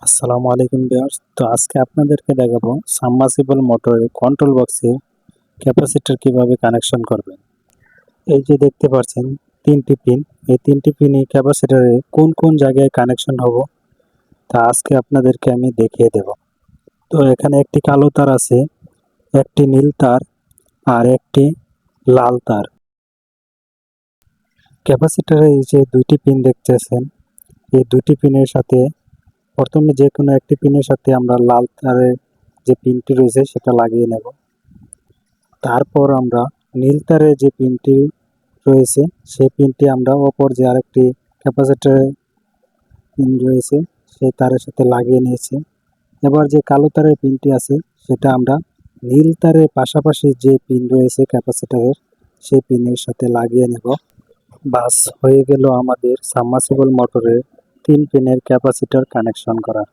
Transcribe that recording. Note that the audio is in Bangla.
আসসালামু আলাইকুম ভিউয়ার্স। তো আজকে আপনাদেরকে দেখাবো সাবমার্সিবল মোটরের কন্ট্রোল বক্সে ক্যাপাসিটর কিভাবে কানেকশন করবেন। এই যে দেখতে পাচ্ছেন তিনটি পিন, এই তিনটি পিনই ক্যাপাসিটরে কোন কোন জায়গায় কানেকশন হবো তা আজকে আপনাদেরকে আমি দেখিয়ে দেব। তো এখানে একটি কালো তার আছে, একটি নীল তার আর একটি লাল তার। ক্যাপাসিটরে এই যে দুইটি পিন দেখতেছেন, এই দুইটি পিনের সাথে প্রথমে যে কোনো একটি পিনের সাথে আমরা লাল তারের যে পিনটি রয়েছে সেটা লাগিয়ে নেব। তারপর আমরা নীল তারে যে পিনটি রয়েছে সেই পিনটি আমরা অপর যে আরেকটি ক্যাপাসিটরের পিন রয়েছে সেই তারের সাথে লাগিয়ে নিয়েছি। এবার যে কালো তারের পিনটি আছে সেটা আমরা নীল তারের পাশাপাশি যে পিন রয়েছে ক্যাপাসিটরের সেই পিনের সাথে লাগিয়ে নেব। বাস হয়ে গেল আমাদের সাবমার্সিবল মোটরের 3 পিনের ক্যাপাসিটর কানেকশন করা।